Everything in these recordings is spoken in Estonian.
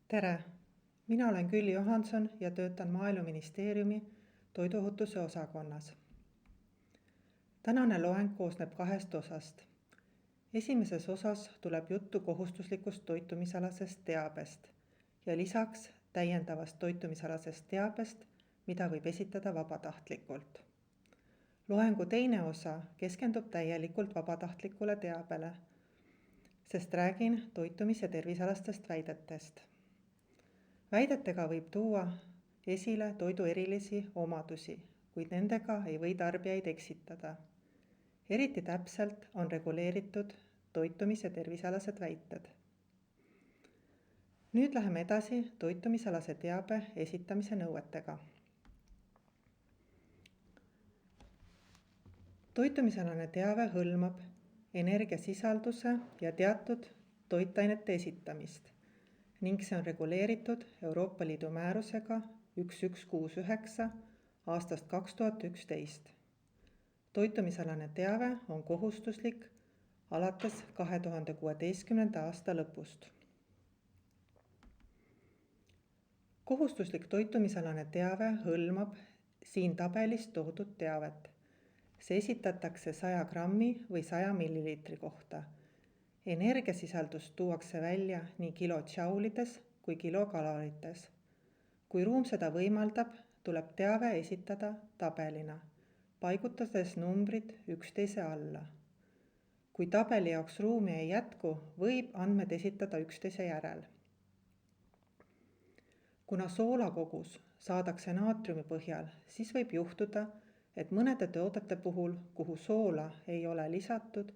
Tere! Mina olen Külli Johanson ja töötan Maaeluministeeriumi toiduohutuse osakonnas. Tänane loeng koosneb 2 osast. Esimeses osas tuleb juttu kohustuslikust toitumisalasest teabest ja lisaks täiendavast toitumisalasest teabest, mida võib esitada vabatahtlikult. Loengu teine osa keskendub täielikult vabatahtlikule teabele, sest räägin toitumis- ja tervisalastest väidetest. Väidetega võib tuua esile toidu erilisi omadusi, kuid nendega ei või tarbijaid eksitada. Eriti täpselt on reguleeritud toitumis- ja tervisealased väited. Nüüd läheme edasi toitumisalase teabe esitamise nõuetega. Toitumisalane teave hõlmab energiasisalduse ja teatud toitainete esitamist ning see on reguleeritud Euroopa Liidu määrusega 1169 aastast 2011. Toitumisalane teave on kohustuslik alates 2016. aasta lõpust. Kohustuslik toitumisalane teave hõlmab siin tabelis toodud teavet. See esitatakse 100 grammi või 100 milliliitri kohta. Energiasisaldus tuuakse välja nii kilojaulides kui kilokalorites. Kui ruum seda võimaldab, tuleb teave esitada tabelina, paigutades numbrid üksteise alla. Kui tabeli jaoks ruumi ei jätku, võib andmed esitada üksteise järel. Kuna soolakogus saadakse naatriumi põhjal, siis võib juhtuda, et mõnede toodete puhul, kuhu soola ei ole lisatud,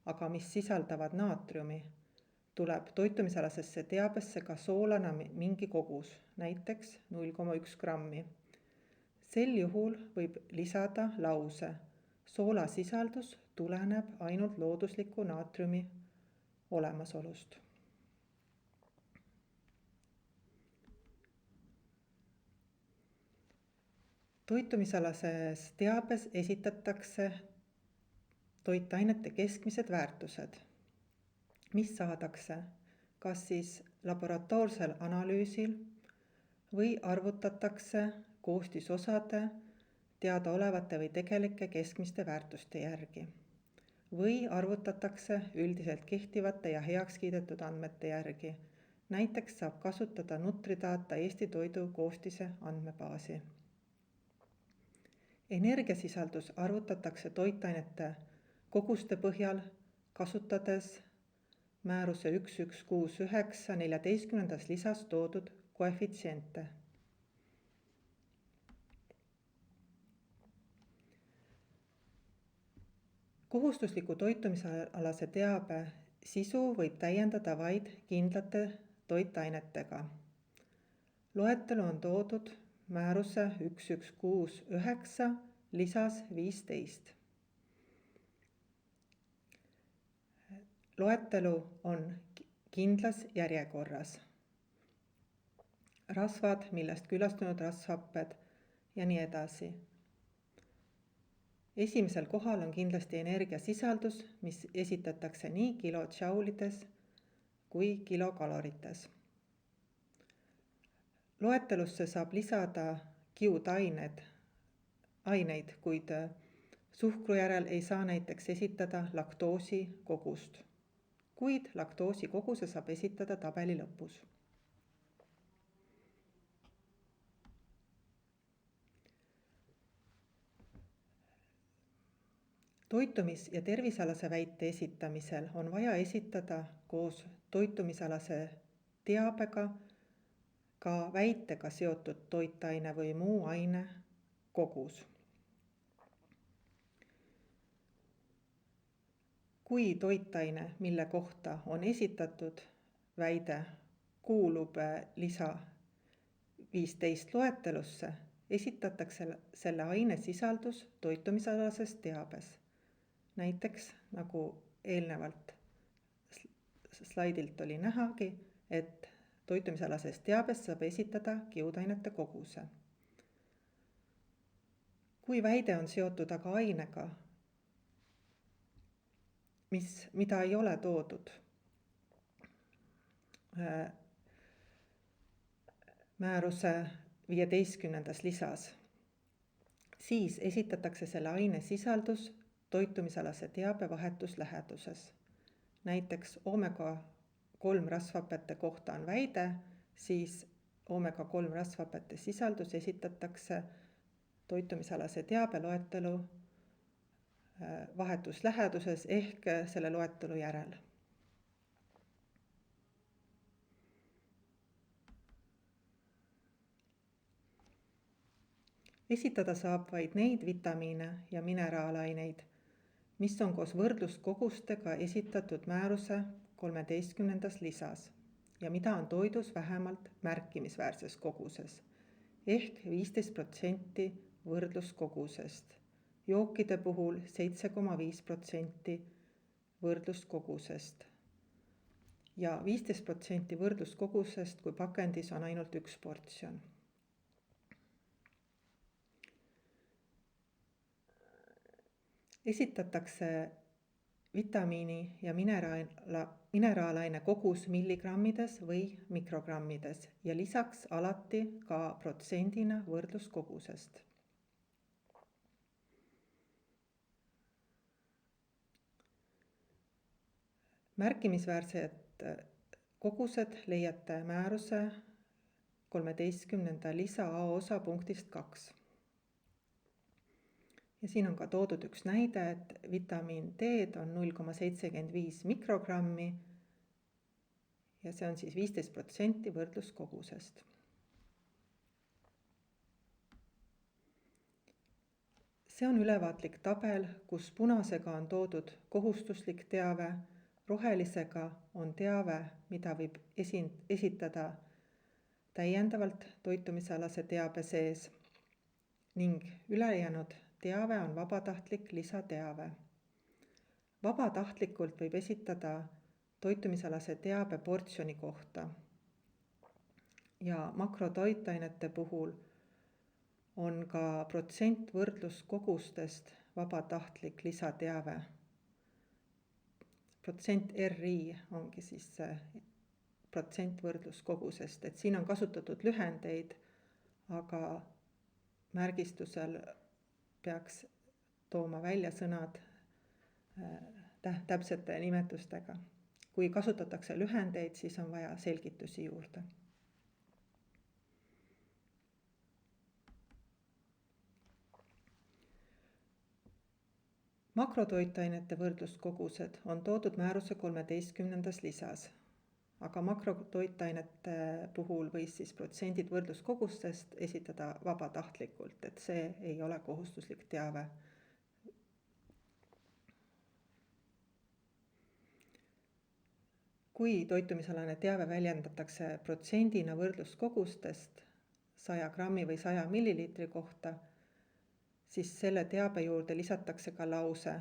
aga mis sisaldavad naatriumi, tuleb toitumisalasesse teabesse ka soolana mingi kogus, näiteks 0,1 grammi. Sel juhul võib lisada lause: soolasisaldus tuleneb ainult loodusliku naatriumi olemasolust. Toitumisalases teabes esitatakse toitainete keskmised väärtused, mis saadakse kas siis laboratoorsel analüüsil või arvutatakse koostisosade teadaolevate või tegelike keskmiste väärtuste järgi või arvutatakse üldiselt kehtivate ja heaks kiidetud andmete järgi. Näiteks saab kasutada Nutridata Eesti toidu koostise andmebaasi. Energiasisaldus arvutatakse toitainete koguste põhjal, kasutades määruse 1169 14. lisas toodud koefitsiente. Kohustusliku toitumisalase teabe sisu võib täiendada vaid kindlate toitainetega. Loetelu on toodud määruse 1169 lisas 15. Loetelu on kindlas järjekorras. Rasvad, millest küllastunud rasvhapped ja nii edasi. Esimesel kohal on kindlasti energiasisaldus, mis esitatakse nii kilojaulides kui kilokalorites. Loetelusse saab lisada kiudaineid, kuid suhkru järel ei saa näiteks esitada laktoosi kogust, kuid laktoosi koguse saab esitada tabeli lõpus. Toitumis- ja tervisealase väite esitamisel on vaja esitada koos toitumisalase teabega ka väitega seotud toitaine või muu aine kogus. Kui toitaine, mille kohta on esitatud väide, kuulub lisa 15 loetelusse, esitatakse selle aine sisaldus toitumisalases teabes. Näiteks, nagu eelnevalt slaidilt oli nähagi, et toitumisalases teabes saab esitada kiudainete koguse. Kui väide on seotud aga ainega, mida ei ole toodud määruse 15. lisas. Siis esitatakse selle aine sisaldus toitumisalase teabe vahetusläheduses. Näiteks omega-3 rasvhapete kohta on väide, siis omega-3 rasvhapete sisaldus esitatakse toitumisalase teabe loetelu vahetusläheduses ehk selle loetelu järel. Esitada saab vaid neid vitamiine ja mineraalaineid, mis on koos võrdluskogustega esitatud määruse 13. lisas ja mida on toidus vähemalt märkimisväärses koguses ehk 15% võrdluskogusest, jookide puhul 7,5% võrdluskogusest ja 15% võrdluskogusest, kui pakendis on ainult üks portsjon. Esitatakse vitamiini ja mineraalaine kogus milligrammides või mikrogrammides ja lisaks alati ka protsendina võrdluskogusest. Märkimisväärsed kogused leiate määruse 13. lisa A osa punktist 2. Ja siin on ka toodud üks näide, et vitamiin D on 0,75 mikrogrammi ja see on siis 15% võrdluskogusest. See on ülevaatlik tabel, kus punasega on toodud kohustuslik teave, rohelisega on teave, mida võib esitada täiendavalt toitumisalase teabe sees ning ülejäänud teave on vabatahtlik lisateave. Vabatahtlikult võib esitada toitumisalase teabe portsjoni kohta ja makrotoitainete puhul on ka protsent võrdluskogustest vabatahtlik lisateave. Protsent RI ongi siis see protsent võrdluskogusest, et siin on kasutatud lühendeid, aga märgistusel peaks tooma välja sõnad täpsete nimetustega. Kui kasutatakse lühendeid, siis on vaja selgitusi juurde. Makrotoitainete võrdluskogused on toodud määruse 13. lisas, aga makrotoitainete puhul võis siis protsendid võrdluskogustest esitada vabatahtlikult, et see ei ole kohustuslik teave. Kui toitumisalane teave väljendatakse protsendina võrdluskogustest 100 grammi või 100 milliliitri kohta, siis selle teabe juurde lisatakse ka lause,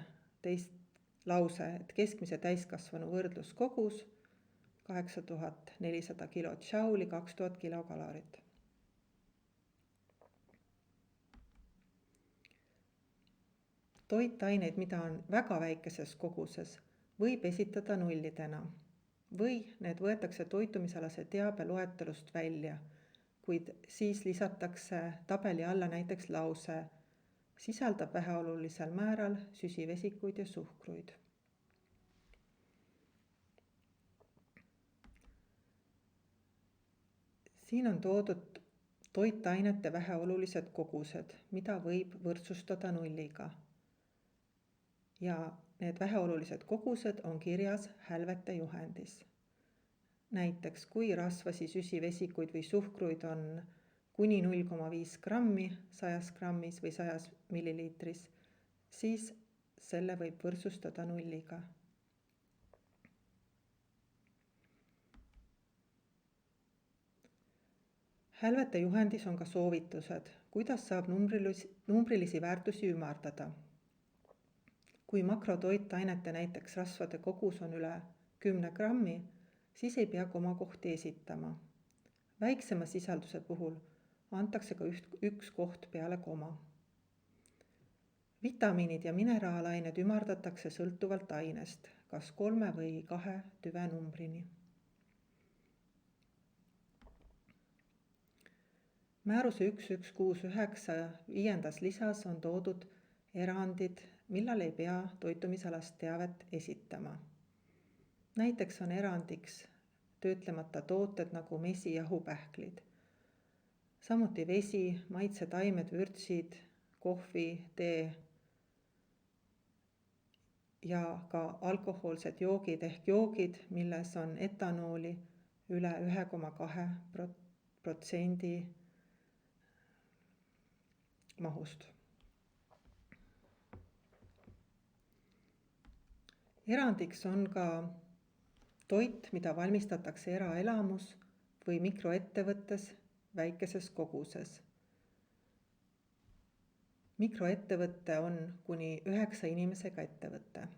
et keskmise täiskasvanu võrdluskogus 8400 kilotšauli, 2000 kilokalorit. Toitaineid, mida on väga väikeses koguses, võib esitada nullidena või need võetakse toitumisalase teabe loetelust välja, kuid siis lisatakse tabeli alla näiteks lause, sisaldab väheolulisel määral süsivesikuid ja suhkruid. Siin on toodud toitainete väheolulised kogused, mida võib võrdsustada nulliga. Ja need väheolulised kogused on kirjas hälvete juhendis. Näiteks kui rasvasi, süsivesikuid või suhkruid on kuni 0,5 grammi 100 grammis või 100 milliliitris, siis selle võib võrdsustada nulliga. Hälvete juhendis on ka soovitused, kuidas saab numbrilisi väärtusi ümardada. Kui makrotoitainete näiteks rasvade kogus on üle 10 grammi, siis ei pea komakohti esitama. Väiksema sisalduse puhul antakse ka üks koht peale koma. Vitamiinid ja mineraalained ümardatakse sõltuvalt ainest, kas 3 või 2 tüvenumbrini. Määruse 1169 5. lisas on toodud erandid, millal ei pea toitumisalast teavet esitama. Näiteks on erandiks töötlemata tooted nagu mesi ja hahupähklid. Samuti vesi, maitsetaimed, vürtsid, kohvi, tee ja ka alkohoolsed joogid ehk joogid, milles on etanooli üle 1,2% mahust. Erandiks on ka toit, mida valmistatakse eraelamus või mikroettevõttes väikeses koguses. Mikroettevõte on kuni 9 inimesega ettevõte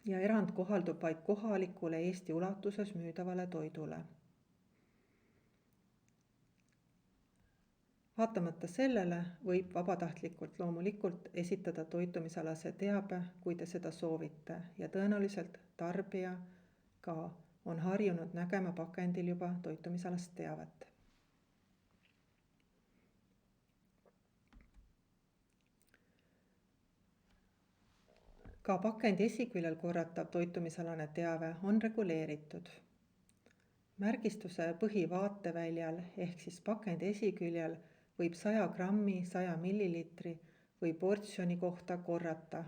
ja erand kohaldub vaid kohalikule Eesti ulatuses müüdavale toidule. Vaatamata sellele võib vabatahtlikult loomulikult esitada toitumisalase teabe, kui te seda soovite ja tõenäoliselt tarbija ka on harjunud nägema pakendil juba toitumisalast teavet. Ka pakendi esiküljel korratav toitumisalane teave on reguleeritud. Märgistuse põhivaateväljal ehk siis pakendi esiküljel võib 100 grammi 100 millilitri või portsjoni kohta korrata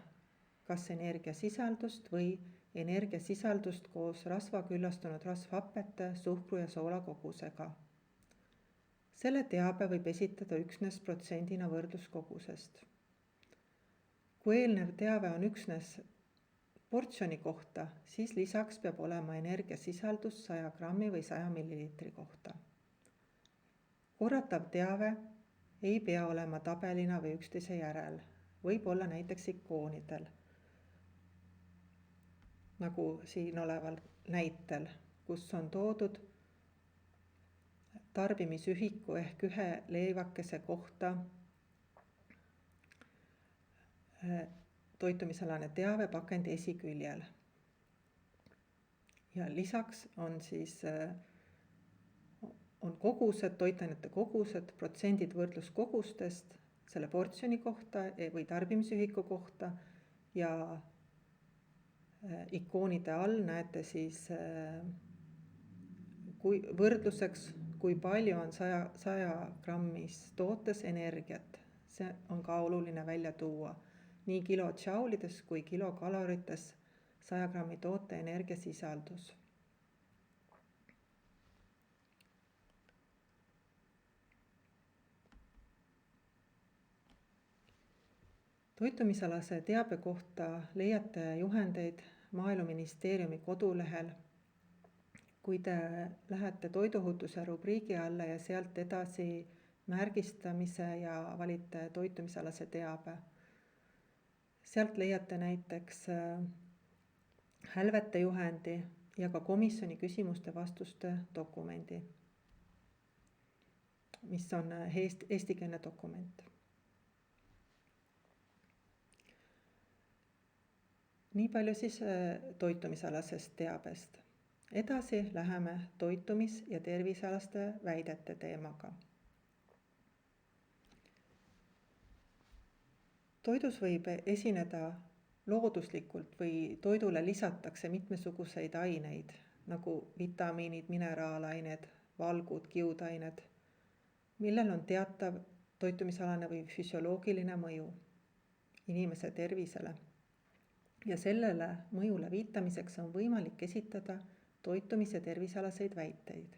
kas energiasisaldust või energiasisaldust koos rasvaküllastunud rasvhapete, suhkru ja soola kogusega. Selle teabe võib esitada üksnes protsendina võrdluskogusest. Kui eelnev teave on üksnes portsjoni kohta, siis lisaks peab olema energiasisaldus 100 grammi või 100 millilitri kohta. Korratav teave ei pea olema tabelina või üksteise järel, võib olla näiteks ikoonidel, nagu siin oleval näitel, kus on toodud tarbimisühiku ehk ühe leivakese kohta toitumisalane teave pakendi esiküljel. Ja lisaks on on kogused, toitainete kogused, protsendid võrdluskogustest selle portsjoni kohta või tarbimisühiku kohta ja ikoonide all näete siis võrdluseks, kui palju on 100 grammis tootes energiat. See on ka oluline välja tuua. Nii kilojaulides kui kilokalorites 100 grammi toote energiasisaldus. Toitumisalase teabe kohta leiate juhendeid Maaeluministeeriumi kodulehel. Kui te lähete toiduohutuse rubriigi alla ja sealt edasi märgistamise ja valite toitumisalase teabe. Sealt leiate näiteks hälvete juhendi ja ka komisjoni küsimuste-vastuste dokumendi, mis on eestikeelne dokument. Nii palju siis toitumisalasest teabest. Edasi läheme toitumis- ja tervisealaste väidete teemaga. Toidus võib esineda looduslikult või toidule lisatakse mitmesuguseid aineid, nagu vitamiinid, mineraalained, valgud, kiudained, millel on teatav toitumisalane või füsioloogiline mõju inimese tervisele. Ja sellele mõjule viitamiseks on võimalik esitada toitumis- ja tervisealaseid väiteid.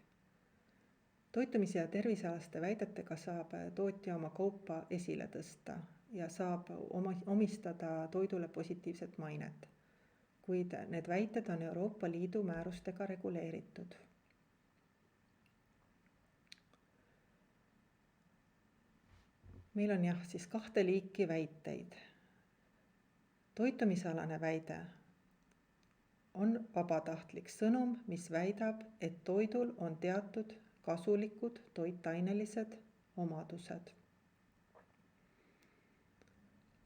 Toitumis- ja tervisealaste väidetega saab tootja oma kaupa esile tõsta ja saab omistada toidule positiivset mainet, kuid need väited on Euroopa Liidu määrustega reguleeritud. Meil on siis 2 liiki väiteid. Toitumisalane väide on vabatahtlik sõnum, mis väidab, et toidul on teatud kasulikud toitainelised omadused.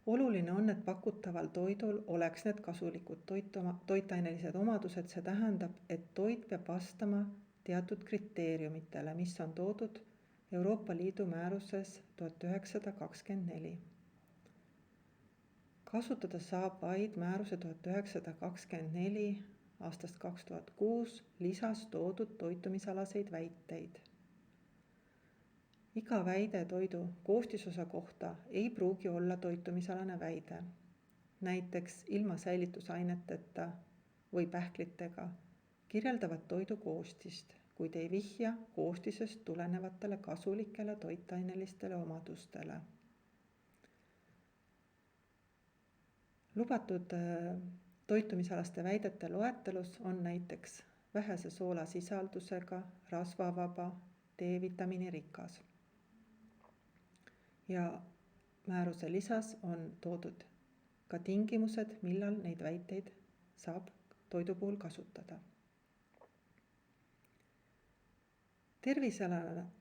Oluline on, et pakutaval toidul oleks need kasulikud toitainelised omadused, see tähendab, et toit peab vastama teatud kriteeriumitele, mis on toodud Euroopa Liidu määruses 1924. Kasutada saab vaid määruse 1924 aastast 2006 lisas toodud toitumisalaseid väiteid. Iga väide toidu koostisosa kohta ei pruugi olla toitumisalane väide. Näiteks ilma säilitusaineteta või pähklitega kirjeldavad toidu koostist, kuid ei vihja koostisest tulenevatele kasulikele toitainelistele omadustele. Lubatud toitumisalaste väidete loetelus on näiteks vähese soolasisaldusega, rasvavaba, D-vitamiini rikas. Ja määruse lisas on toodud ka tingimused, millal neid väiteid saab toidu puhul kasutada.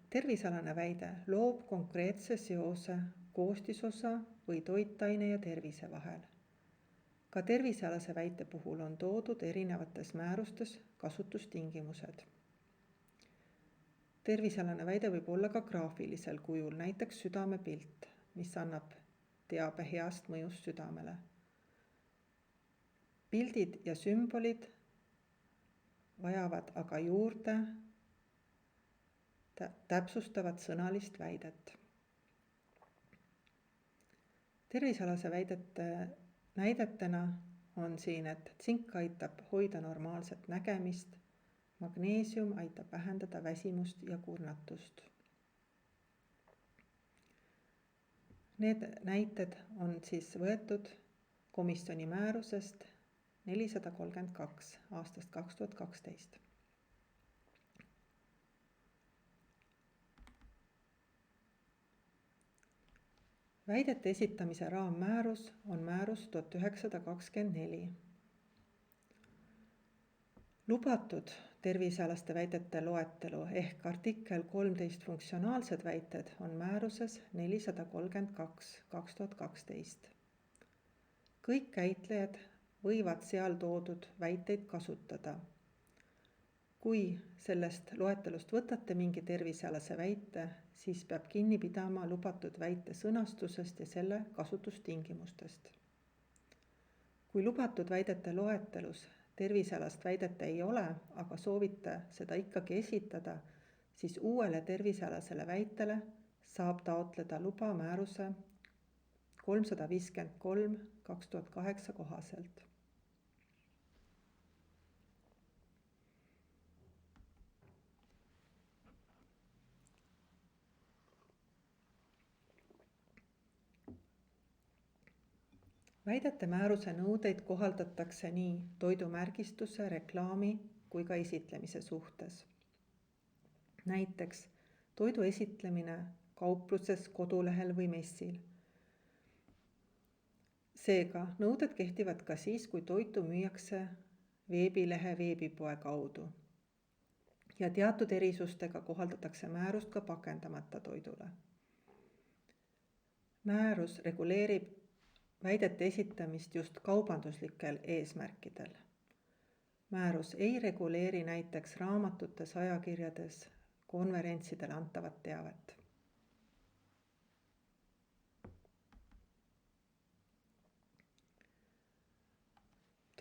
Tervisealane väide loob konkreetse seose koostisosa või toitaine ja tervise vahel. Ka tervisealase väite puhul on toodud erinevates määrustes kasutustingimused. Tervisealane väide võib olla ka graafilisel kujul, näiteks südamepilt, mis annab teabe heast mõjust südamele. Pildid ja sümbolid vajavad aga juurde täpsustavat sõnalist väidet. Tervisealase väidete näidetena on siin, et tsink aitab hoida normaalset nägemist, magneesium aitab vähendada väsimust ja kurnatust. Need näited on siis võetud komisjoni määrusest 432 aastast 2012. Väidete esitamise raammäärus on määrus 1924. Lubatud tervisealaste väidete loetelu ehk artikkel 13 funktsionaalsed väited on määruses 432 2012. Kõik käitlejad võivad seal toodud väiteid kasutada. Kui sellest loetelust võtate mingi tervisealase väite, siis peab kinni pidama lubatud väite sõnastusest ja selle kasutustingimustest. Kui lubatud väidete loetelus tervisealast väidet ei ole, aga soovite seda ikkagi esitada, siis uuele tervisealasele väitele saab taotleda luba määruse 353 2008 kohaselt. Väidete määruse nõudeid kohaldatakse nii toidumärgistuse, reklaami kui ka esitlemise suhtes. Näiteks toidu esitlemine kaupluses, kodulehel või messil. Seega nõuded kehtivad ka siis, kui toitu müüakse veebilehe veebipoe kaudu. Ja teatud erisustega kohaldatakse määrust ka pakendamata toidule. Määrus reguleerib väidete esitamist just kaubanduslikel eesmärkidel. Määrus ei reguleeri näiteks raamatutes, ajakirjades, konverentsidel antavat teavet.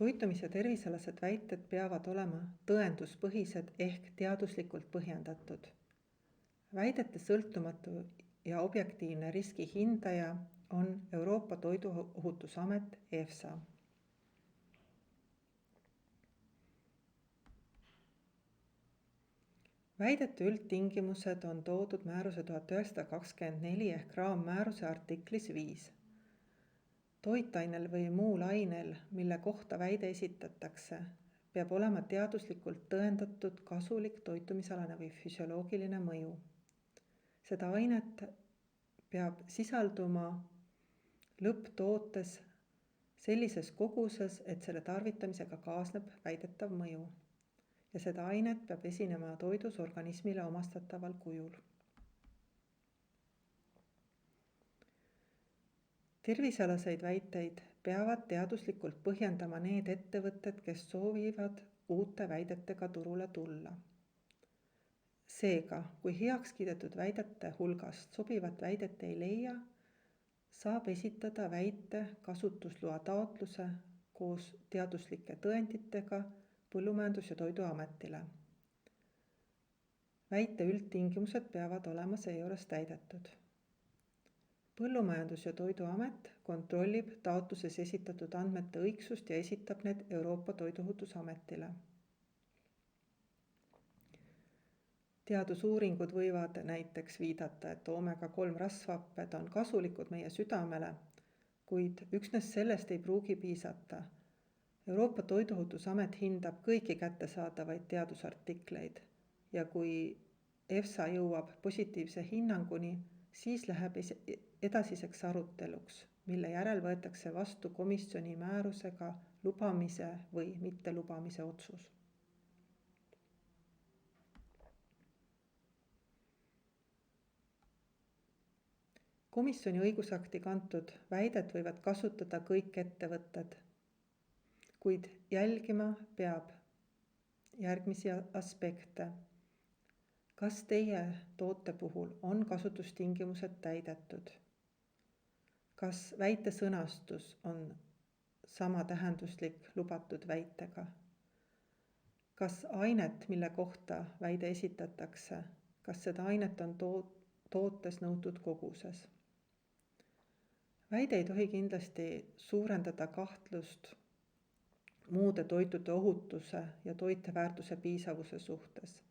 Toitumis- ja tervisealased väited peavad olema tõenduspõhised ehk teaduslikult põhjendatud. Väidete sõltumatu ja objektiivne riskihindaja on Euroopa Toiduohutusamet EFSA. Väidete üldtingimused on toodud määruse 1924 ehk raammääruse artiklis 5. Toitainel või muul ainel, mille kohta väide esitatakse, peab olema teaduslikult tõendatud kasulik toitumisalane või füsioloogiline mõju. Seda ainet peab sisalduma lõpptootes sellises koguses, et selle tarvitamisega kaasneb väidetav mõju. Ja seda ainet peab esinema toidus organismile omastataval kujul. Tervisealaseid väiteid peavad teaduslikult põhjendama need ettevõtted, kes soovivad uute väidetega turule tulla. Seega, kui heaks kiidetud väidete hulgast sobivat väidet ei leia, saab esitada väite kasutusloa taotluse koos teaduslike tõenditega Põllumajandus- ja Toiduametile. Väite üldtingimused peavad olema seejuures täidetud. Põllumajandus- ja Toiduamet kontrollib taotluses esitatud andmete õigsust ja esitab need Euroopa Toiduohutusametile. Teadusuuringud võivad näiteks viidata, et oomega-3 rasvhapped on kasulikud meie südamele, kuid üksnes sellest ei pruugi piisata. Euroopa Toiduohutusamet hindab kõiki kättesaadavaid teadusartikleid ja kui EFSA jõuab positiivse hinnanguni, siis läheb edasiseks aruteluks, mille järel võetakse vastu komisjoni määrusega lubamise või mittelubamise otsus. Komisjoni õigusakti kantud väidet võivad kasutada kõik ettevõtted, kuid jälgima peab järgmisi aspekte. Kas teie toote puhul on kasutustingimused täidetud? Kas väite sõnastus on samatähenduslik lubatud väitega? Kas ainet, mille kohta väide esitatakse, kas seda ainet on tootes nõutud koguses? Väide ei tohi kindlasti suurendada kahtlust muude toitude ohutuse ja toiteväärtuse piisavuse suhtes.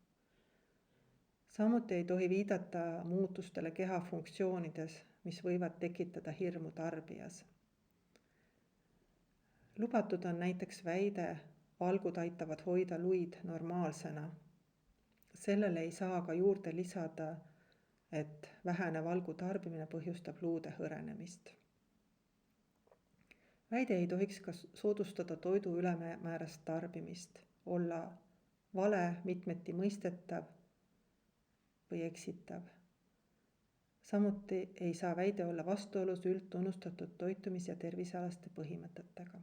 Samuti ei tohi viidata muutustele keha funktsioonides, mis võivad tekitada hirmu tarbijas. Lubatud on näiteks väide, valgud aitavad hoida luid normaalsena. Sellele ei saa ka juurde lisada, et vähene valgu tarbimine põhjustab luude hõrenemist. Väide ei tohiks ka soodustada toidu ülemäärast tarbimist, olla vale, mitmeti mõistetav või eksitav. Samuti ei saa väide olla vastuolus üldtunnustatud toitumis- ja tervisealaste põhimõtetega.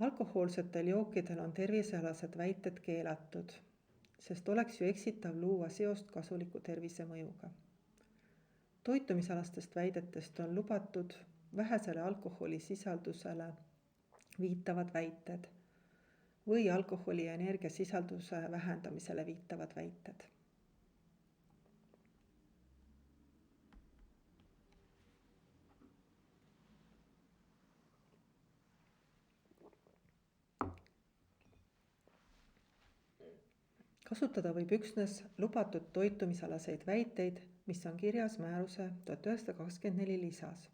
Alkohoolsetel jookidel on tervisealased väited keelatud, sest oleks ju eksitav luua seost kasuliku tervisemõjuga. Toitumisalastest väidetest on lubatud vähesele alkoholisisaldusele viitavad väited või alkoholi ja energiasisalduse vähendamisele viitavad väited. Kasutada võib üksnes lubatud toitumisalaseid väiteid, mis on kirjas määruse 1924 lisas.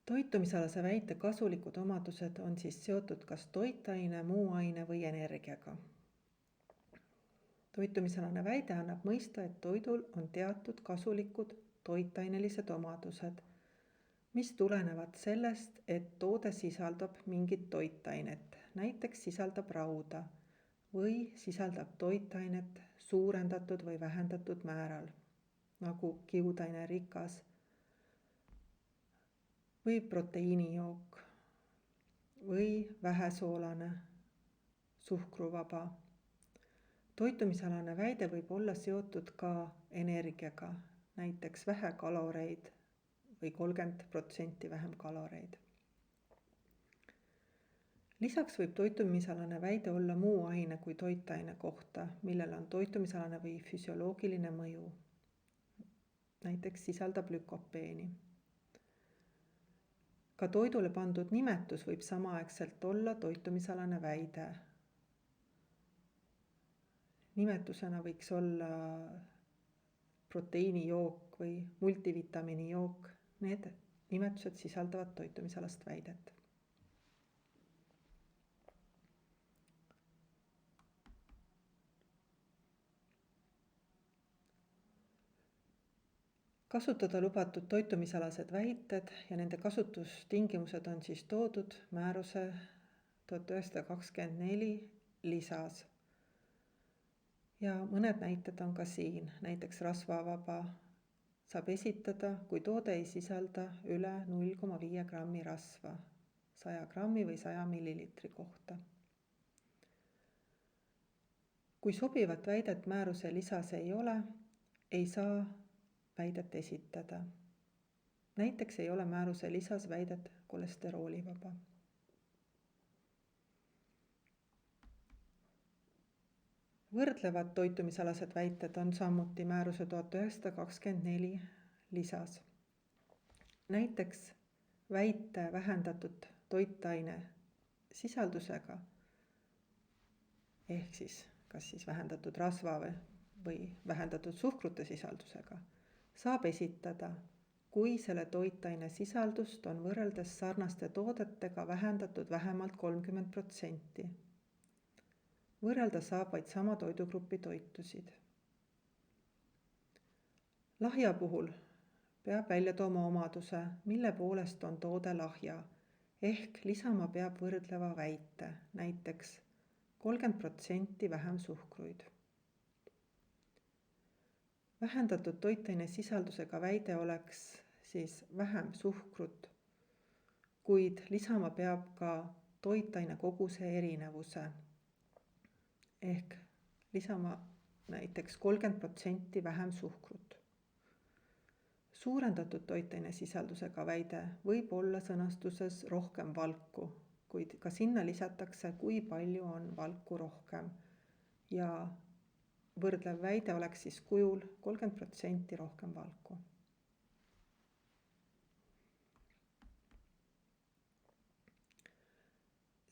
Toitumisalase väite kasulikud omadused on siis seotud kas toitaine, muu aine või energiaga. Toitumisalane väide annab mõista, et toidul on teatud kasulikud toitainelised omadused, mis tulenevad sellest, et toode sisaldab mingit toitainet, näiteks sisaldab rauda või sisaldab toitainet suurendatud või vähendatud määral, nagu kiudaine rikas või proteiinijook või vähesoolane, suhkruvaba. Toitumisalane väide võib olla seotud ka energiaga, näiteks vähe kaloreid või 30% vähem kaloreid. Lisaks võib toitumisalane väide olla muu aine kui toitaine kohta, millel on toitumisalane või füsioloogiline mõju. Näiteks sisaldab lükopeeni. Ka toidule pandud nimetus võib samaaegselt olla toitumisalane väide. Nimetusena võiks olla proteiinijook või multivitamiinijook. Need nimetused sisaldavad toitumisalast väidet. Kasutada lubatud toitumisalased väited ja nende kasutustingimused on siis toodud määruse 1924 lisas. Ja mõned näited on ka siin, näiteks rasvavaba saab esitada, kui toode ei sisalda üle 0,5 grammi rasva. 100 grammi või 100 milliliitri kohta. Kui sobivat väidet määruse lisas ei ole, ei saa väidet esitada. Näiteks ei ole määruse lisas väidet kolesteroolivaba. Võrdlevad toitumisalased väited on samuti määruse 1924 lisas. Näiteks väite vähendatud toitaine sisaldusega ehk siis kas vähendatud rasva või vähendatud suhkrute sisaldusega saab esitada, kui selle toitaine sisaldust on võrreldes sarnaste toodetega vähendatud vähemalt 30%. Võrrelda saab vaid sama toidugrupi toitusid. Lahja puhul peab välja tooma omaduse, mille poolest on toode lahja, ehk lisama peab võrdleva väite, näiteks 30% vähem suhkruid. Vähendatud toitaine sisaldusega väide oleks siis vähem suhkrut, kuid lisama peab ka toitaine koguse erinevuse, ehk lisama näiteks 30% vähem suhkrut. Suurendatud toitaine sisaldusega väide võib olla sõnastuses rohkem valku, kuid ka sinna lisatakse, kui palju on valku rohkem ja võrdlev väide oleks siis kujul 30% rohkem valku.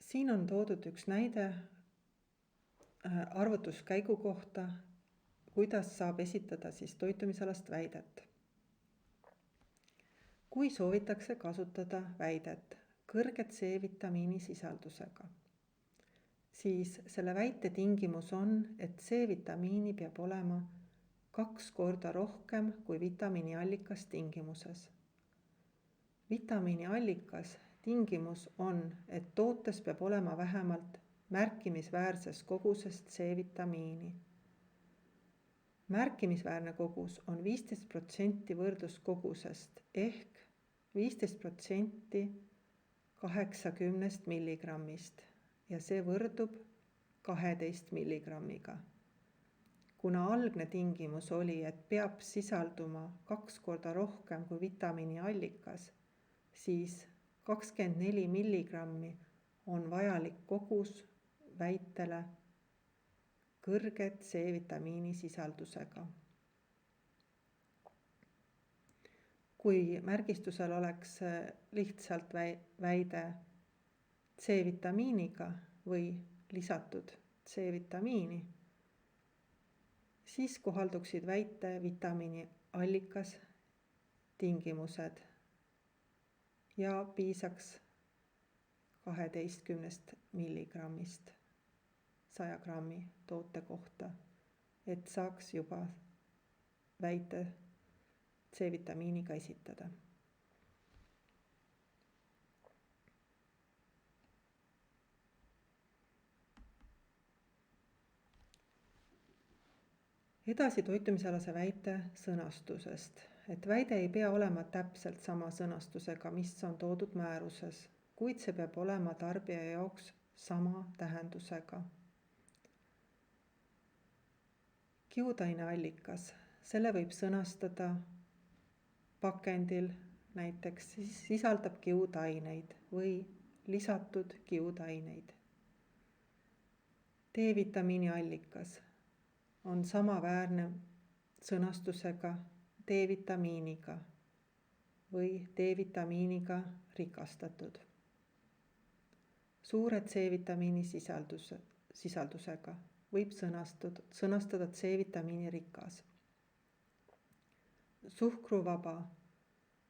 Siin on toodud üks näide arvutuskäigu kohta, kuidas saab esitada siis toitumisalast väidet. Kui soovitakse kasutada väidet kõrge C-vitamiini sisaldusega, siis selle väite tingimus on, et C-vitamiini peab olema 2 korda rohkem kui vitamiini allikas tingimuses. Vitamiini allikas tingimus on, et tootes peab olema vähemalt märkimisväärses koguses C-vitamiini. Märkimisväärne kogus on 15% võrdluskogusest ehk 15% 80 milligrammist ja see võrdub 12 milligrammiga. Kuna algne tingimus oli, et peab sisalduma 2 korda rohkem kui vitamiini allikas, siis 24 milligrammi on vajalik kogus väitele kõrge C-vitamiini sisaldusega. Kui märgistusel oleks lihtsalt väide C-vitamiiniga või lisatud C-vitamiini, siis kohalduksid väite vitamiini allikas tingimused ja piisaks 12 milligrammist 100 grammi toote kohta, et saaks juba väite C-vitamiiniga esitada. Edasi toitumisalase väite sõnastusest, et väide ei pea olema täpselt sama sõnastusega, mis on toodud määruses, kuid see peab olema tarbija jaoks sama tähendusega. Kiudaine allikas, selle võib sõnastada pakendil, näiteks sisaldab kiudaineid või lisatud kiudaineid. D-vitamiini allikas on samaväärne sõnastusega D-vitamiiniga või D-vitamiiniga rikastatud. Suure C-vitamiini sisaldusega võib sõnastada C-vitamiini rikas. Suhkruvaba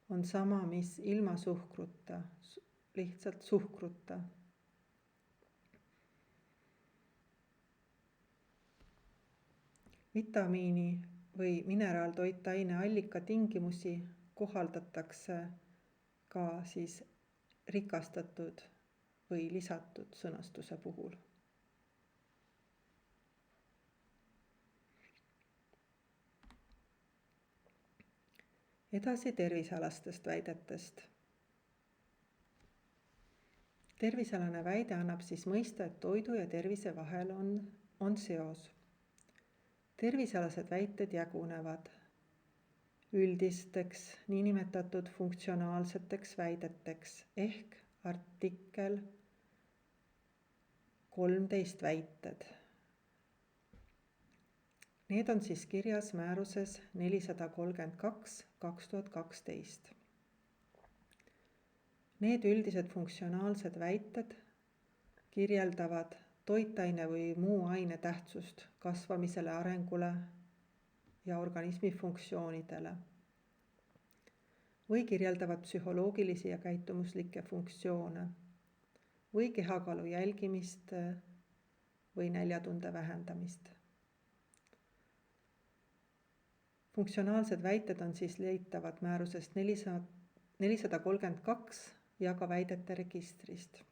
on sama, mis ilma suhkruta, lihtsalt suhkruta. Vitamiini või mineraaltoitaine allika tingimusi kohaldatakse ka siis rikastatud või lisatud sõnastuse puhul. Edasi tervisealastest väidetest. tervisealane väide annab siis mõista, et toidu ja tervise vahel on seos. Tervisealased väited jagunevad üldisteks, niinimetatud funktsionaalseteks väideteks ehk artikkel 13 väited. Need on siis kirjas määruses 432/2012. Need üldised funktsionaalsed väited kirjeldavad toitaine või muu aine tähtsust kasvamisele, arengule ja organismi funktsioonidele või kirjeldavad psühholoogilisi ja käitumuslikke funktsioone või kehakaalu jälgimist või näljatunde vähendamist. Funktsionaalsed väited on siis leitavad määrusest 432 ja ka väidete registrist.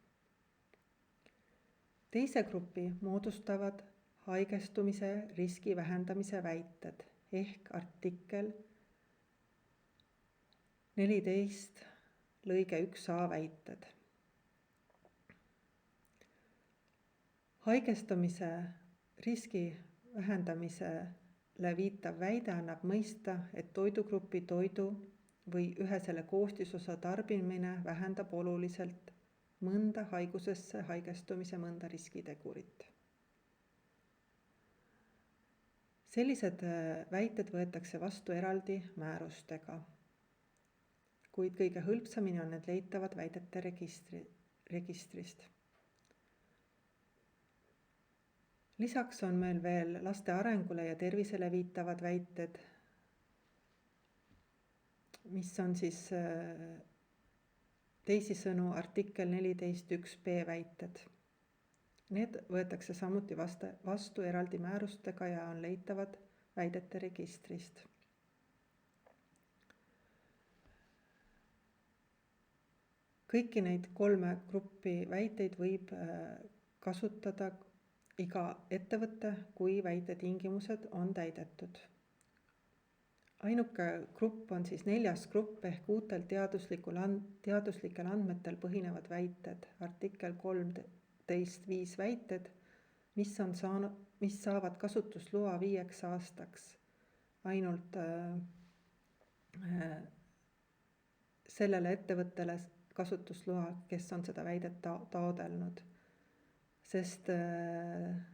Teise grupi moodustavad haigestumise riski vähendamise väited ehk artikkel 14 lõige 1a väited. Haigestumise riski vähendamisele viitav väide annab mõista, et toidugrupi toidu või ühe selle koostisosa tarbimine vähendab oluliselt mõnda haigusesse haigestumise mõnda riskitegurit. Sellised väited võetakse vastu eraldi määrustega, kuid kõige hõlpsamini on need leitavad väidete registrist. Lisaks on meil veel laste arengule ja tervisele viitavad väited, mis on siis teisisõnu artikkel 14.1b väited. Need võetakse samuti vastu eraldi määrustega ja on leitavad väidete registrist. Kõiki neid kolme gruppi väiteid võib kasutada iga ettevõte, kui väitetingimused on täidetud. Ainuke grupp on siis 4. grupp ehk uutel teaduslikel andmetel põhinevad väited, artikkel 13.5 väited, mis saavad kasutusloa 5 aastaks ainult sellele ettevõttele kasutusloa, kes on seda väidet taodelnud, sest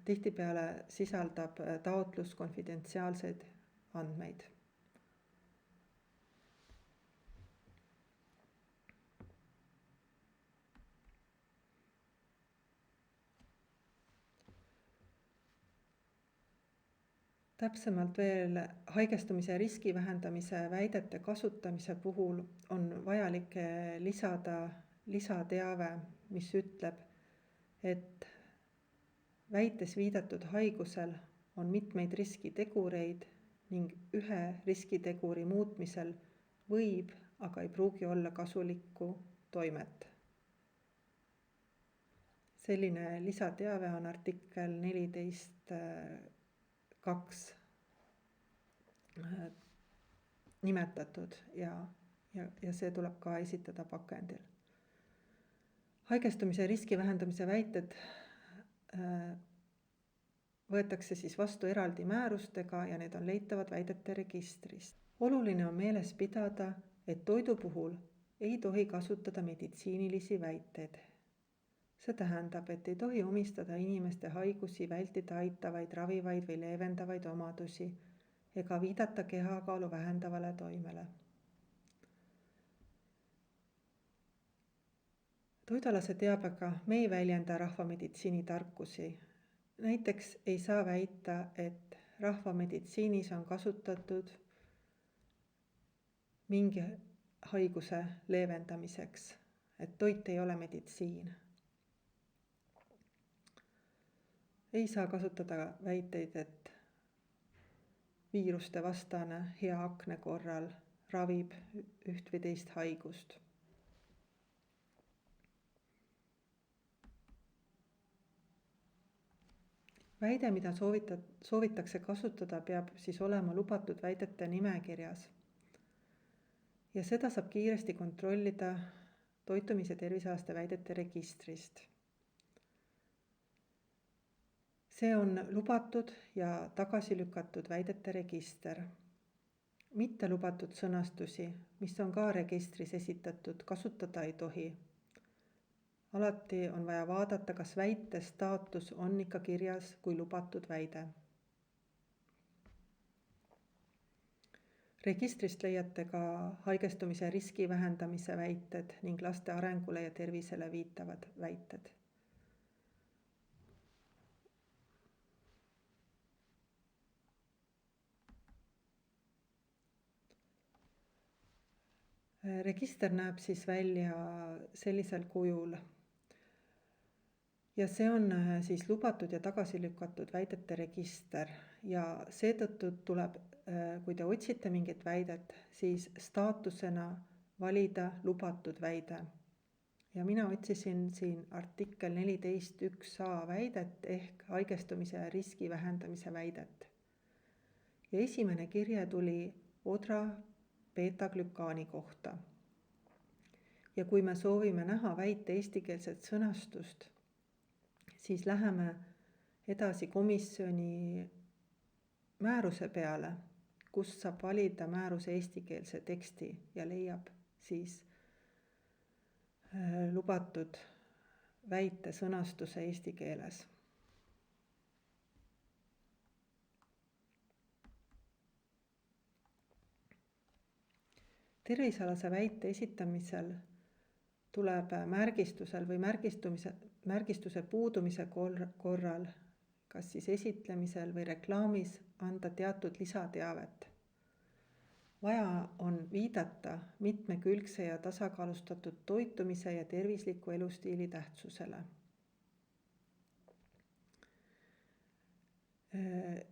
tihtipeale sisaldab taotlus konfidentsiaalseid andmeid. Täpsemalt veel haigestumise riski vähendamise väidete kasutamise puhul on vajalik lisada lisateave, mis ütleb, et väites viidatud haigusel on mitmeid riskitegureid ning ühe riskiteguri muutmisel võib, aga ei pruugi olla kasulikku toimet. Selline lisateave on artikkel 14.2 nimetatud ja see tuleb ka esitada pakendil. Haigestumise riski vähendamise väited võetakse siis vastu eraldi määrustega ja need on leitavad väidete registrist. Oluline on meeles pidada, et toidu puhul ei tohi kasutada meditsiinilisi väiteid. See tähendab, et ei tohi omistada inimeste haigusi vältida aitavaid, ravivaid või leevendavaid omadusi ega viidata kehakaalu vähendavale toimele. Toidalase teabega me ei väljenda rahvameditsiini tarkusi. Näiteks ei saa väita, et rahvameditsiinis on kasutatud mingi haiguse leevendamiseks, et toit ei ole meditsiin. Ei saa kasutada väiteid, et viiruste vastane hea akne korral ravib üht või teist haigust. Väide, mida soovitakse kasutada, peab siis olema lubatud väidete nimekirjas. Ja seda saab kiiresti kontrollida toitumis- ja tervisealaste väidete registrist. See on lubatud ja tagasi lükatud väidete register. Mitte lubatud sõnastusi, mis on ka registris esitatud, kasutada ei tohi. Alati on vaja vaadata, kas väite staatus on ikka kirjas kui lubatud väide. Registrist leiate ka haigestumise riski vähendamise väited ning laste arengule ja tervisele viitavad väited. Register näeb siis välja sellisel kujul. Ja see on siis lubatud ja tagasi lükatud väidete register ja seetõttu tuleb, kui te otsite mingit väidet, siis staatusena valida lubatud väide. Ja mina otsisin siin artikkel 14.1a väidet ehk haigestumise riski vähendamise väidet. Ja esimene kirje tuli odra beetaglükaani kohta. Ja kui me soovime näha väite eestikeelset sõnastust, siis läheme edasi komisjoni määruse peale, kus saab valida määruse eestikeelse teksti ja leiab siis lubatud väite sõnastuse eesti keeles. Tervisealase väite esitamisel tuleb märgistusel või märgistuse puudumise korral, kas siis esitlemisel või reklaamis, anda teatud lisateavet. Vaja on viidata mitmekülgse ja tasakaalustatud toitumise ja tervisliku elustiili tähtsusele.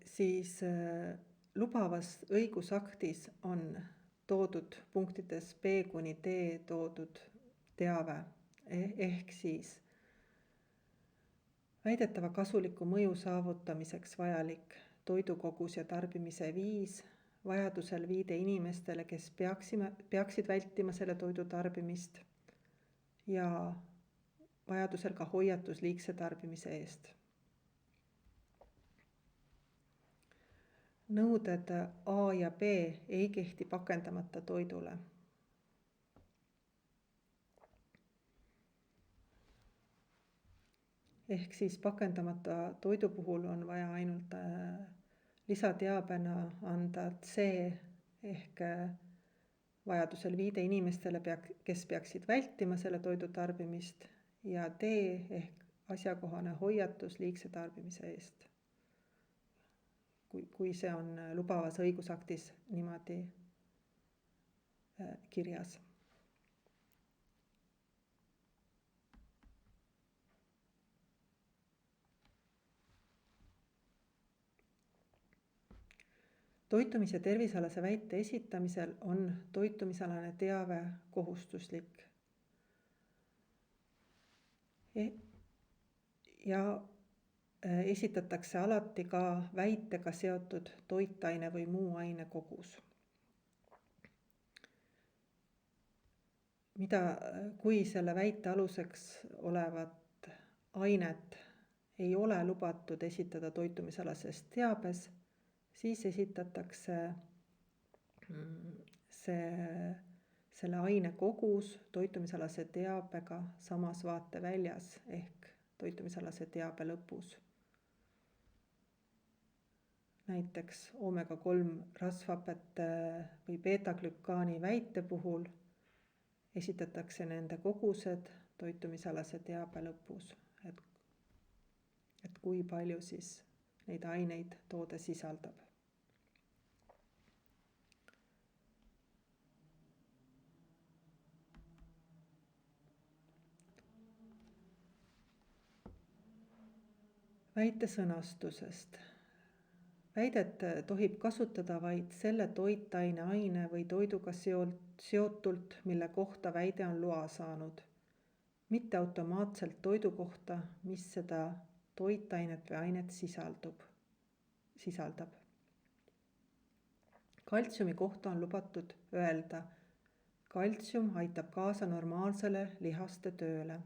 Siis lubavas õigusaktis on toodud punktides B kuni D toodud teave ehk siis väidetava kasuliku mõju saavutamiseks vajalik toidukogus ja tarbimise viis, vajadusel viide inimestele, kes peaksid vältima selle toidu tarbimist ja vajadusel ka hoiatus liigse tarbimise eest. Nõuded A ja B ei kehti pakendamata toidule. Ehk siis pakendamata toidu puhul on vaja ainult lisateabena anda C ehk vajadusel viide inimestele, kes peaksid vältima selle toidu tarbimist ja D ehk asjakohane hoiatus liigse tarbimise eest. Kui see on lubavas õigusaktis niimoodi kirjas. Toitumis- ja tervisealase väite esitamisel on toitumisalane teave kohustuslik. Ja esitatakse alati ka väitega seotud toitaine või muu aine kogus. Kui selle väite aluseks olevat ainet ei ole lubatud esitada toitumisalases teabes, siis esitatakse selle aine kogus toitumisalase teabega samas vaateväljas ehk toitumisalase teabe lõpus. Näiteks omega-3 rasvhapete või beetaglükaani väite puhul esitatakse nende kogused toitumisalase teabe lõpus, et kui palju siis neid aineid toode sisaldab. Väite sõnastusest. Väidet tohib kasutada vaid selle toitaine, aine või toiduga seotult, mille kohta väide on loa saanud, mitte automaatselt toidu kohta, mis seda toitainet või ainet sisaldab. Kaltsiumi kohta on lubatud öelda kaltsium aitab kaasa normaalsele lihaste tööle.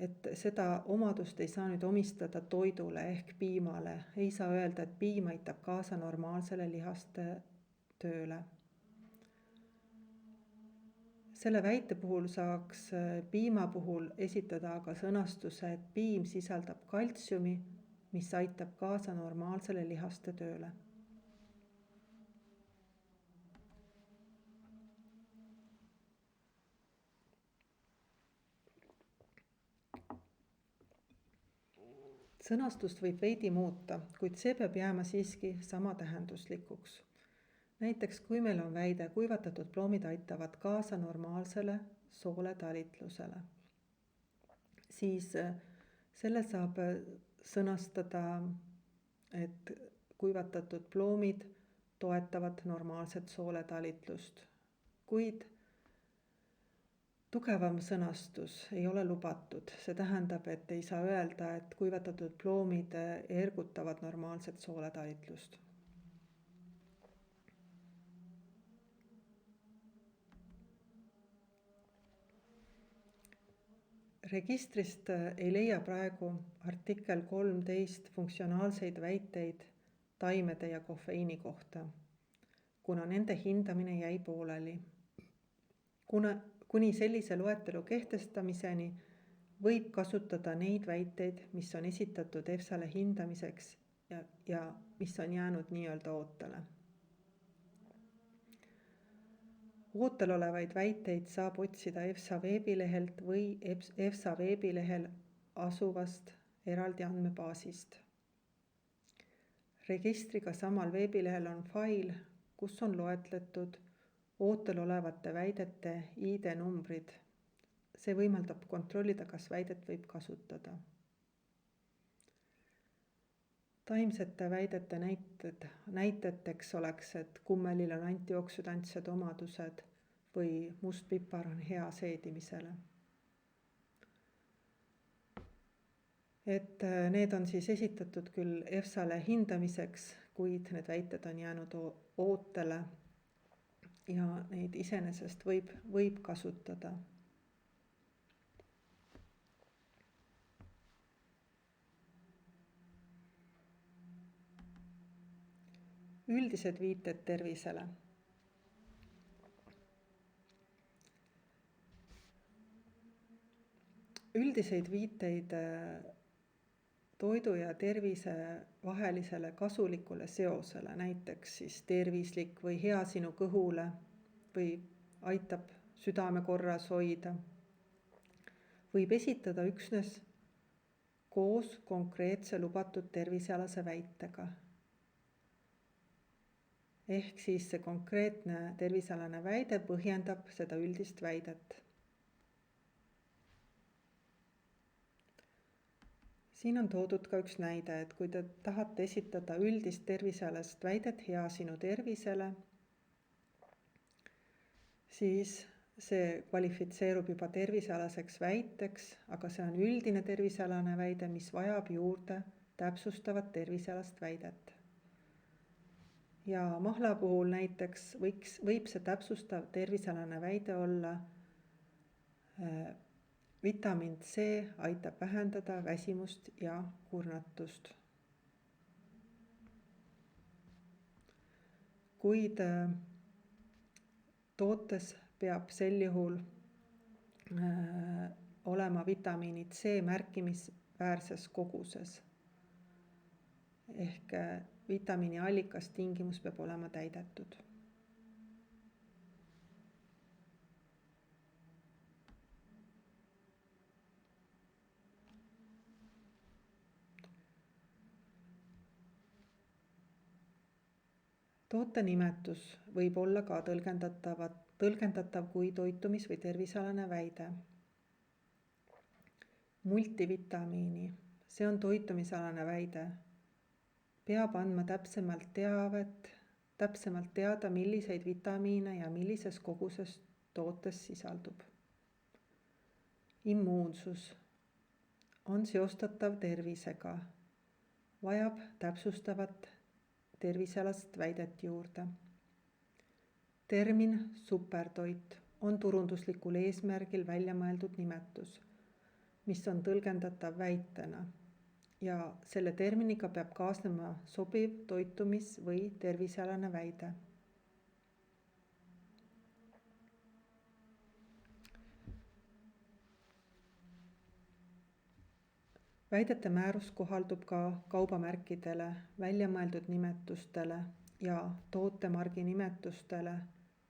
Et seda omadust ei saa nüüd omistada toidule ehk piimale. Ei saa öelda, et piim aitab kaasa normaalsele lihaste tööle. Selle väite puhul saaks piima puhul esitada aga sõnastuse, et piim sisaldab kaltsiumi, mis aitab kaasa normaalsele lihaste tööle. Sõnastust võib veidi muuta, kuid see peab jääma siiski sama tähenduslikuks. Näiteks kui meil on väide, kuivatatud ploomid aitavad kaasa normaalsele sooletalitlusele, siis selle saab sõnastada, et kuivatatud ploomid toetavad normaalset sooletalitlust, kuid tugevam sõnastus ei ole lubatud. See tähendab, et ei saa öelda, et kuivatatud ploomid ergutavad normaalset sooletalitlust. Registrist ei leia praegu artikkel 13 funktsionaalseid väiteid taimede ja kofeiini kohta, kuna nende hindamine jäi pooleli. Kuni sellise loetelu kehtestamiseni võib kasutada neid väiteid, mis on esitatud EFSA-le hindamiseks ja mis on jäänud nii-öelda ootele. Ootel olevaid väiteid saab otsida EFSA veebilehelt või EFSA veebilehel asuvast eraldi andmebaasist. Registriga samal veebilehel on fail, kus on loetletud ootel olevate väidete ID-numbrid. See võimaldab kontrollida, kas väidet võib kasutada. Taimsete väidete näiteteks oleks, et kummelil on antioksüdantsed omadused või mustpipar on hea seedimisele. Et need on siis esitatud küll EFSA-le hindamiseks, kuid need väited on jäänud ootele ja neid iseenesest võib kasutada. Üldised viited tervisele. Üldiseid viiteid toidu ja tervise vahelisele kasulikule seosele, näiteks siis tervislik või hea sinu kõhule või aitab südame korras hoida, võib esitada üksnes koos konkreetse lubatud tervisealase väitega. Ehk siis see konkreetne tervisealane väide põhjendab seda üldist väidet. Siin on toodud ka üks näide, et kui te tahate esitada üldist tervisealast väidet hea sinu tervisele, siis see kvalifitseerub juba tervisealaseks väiteks, aga see on üldine tervisealane väide, mis vajab juurde täpsustavat tervisealast väidet. Ja mahla puhul näiteks võib see täpsustav tervisealane väide olla vitamiin C aitab vähendada väsimust ja kurnatust. Kuid tootes peab sel juhul olema vitamiini C märkimisväärses koguses. Ehk vitamiini allikas tingimus peab olema täidetud. Toote nimetus võib olla ka tõlgendatav kui toitumis- või tervisealane väide. Multivitamiini, see on toitumisalane väide. Peab andma täpsemalt teada, milliseid vitamiine ja millises koguses tootes sisaldub. Immuunsus on seostatav tervisega, vajab täpsustavat tervisealast väidet juurde. Termin supertoit on turunduslikul eesmärgil välja mõeldud nimetus, mis on tõlgendatav väitena ja selle terminiga peab kaasnema sobiv toitumis- või tervisealane väide. Väidete määrus kohaldub ka kaubamärkidele, välja mõeldud nimetustele ja tootemargi nimetustele,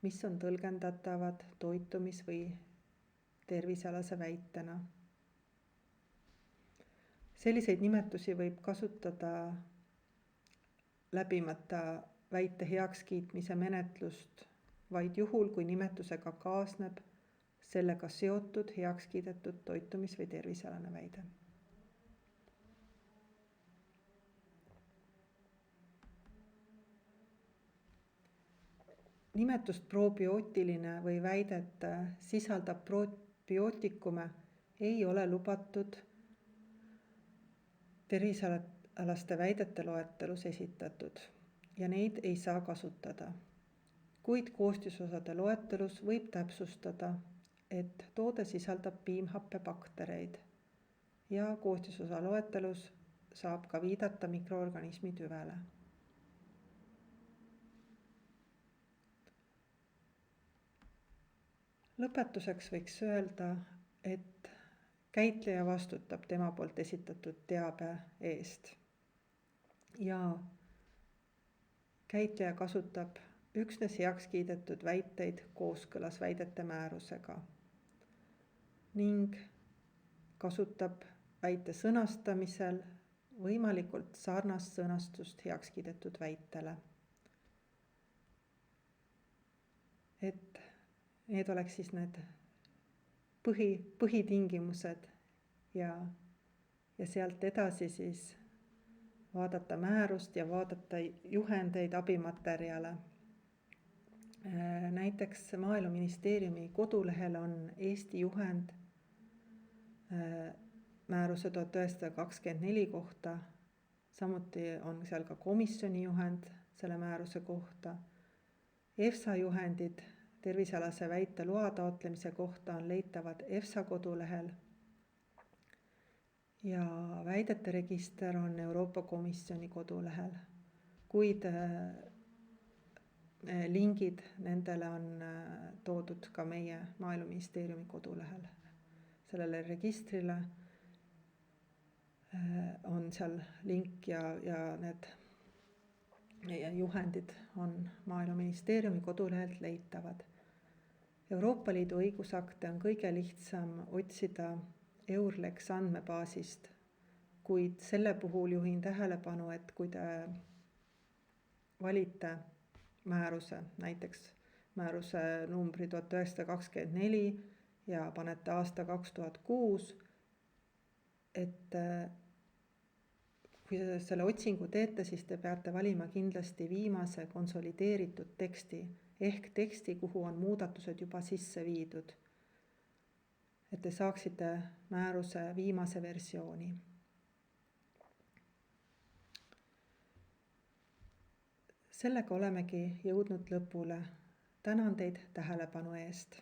mis on tõlgendatavad toitumis- või tervisealase väitena. Selliseid nimetusi võib kasutada läbimata väite heakskiitmise menetlust vaid juhul, kui nimetusega kaasneb sellega seotud heakskiidetud toitumis- või tervisealane väide. Nimetust probiootiline või väidet sisaldab probiootikume ei ole lubatud tervisealaste väidete loetelus esitatud ja neid ei saa kasutada. Kuid koostisosade loetelus võib täpsustada, et toode sisaldab piimhappebaktereid ja koostisosa loetelus saab ka viidata mikroorganismi tüvele. Lõpetuseks võiks öelda, et käitleja vastutab tema poolt esitatud teabe eest ja käitleja kasutab üksnes heakskiidetud väiteid kooskõlas väidete määrusega ning kasutab väite sõnastamisel võimalikult sarnast sõnastust heakskiidetud väitele. Et need oleks siis need põhitingimused ja sealt edasi siis vaadata määrust ja vaadata juhendeid, abimaterjale. Näiteks Maaeluministeeriumi kodulehel on Eesti juhend määruse 1924 kohta, samuti on seal ka komisjoni juhend selle määruse kohta. EFSA juhendid tervisealase väite loa taotlemise kohta on leitavad EFSA kodulehel ja väidete register on Euroopa Komisjoni kodulehel, kuid lingid nendele on toodud ka meie Maaeluministeeriumi kodulehel. Sellele registrile on seal link ja need juhendid on Maaeluministeeriumi kodulehelt leitavad. Euroopa Liidu õigusakte on kõige lihtsam otsida EURLEX andmebaasist, kuid selle puhul juhin tähelepanu, et kui te valite määruse, näiteks määruse numbri 1924 ja panete aasta 2006, et kui te selle otsingu teete, siis te peate valima kindlasti viimase konsolideeritud teksti ehk teksti, kuhu on muudatused juba sisse viidud, et te saaksite määruse viimase versiooni. Sellega olemegi jõudnud lõpule. Tänan teid tähelepanu eest.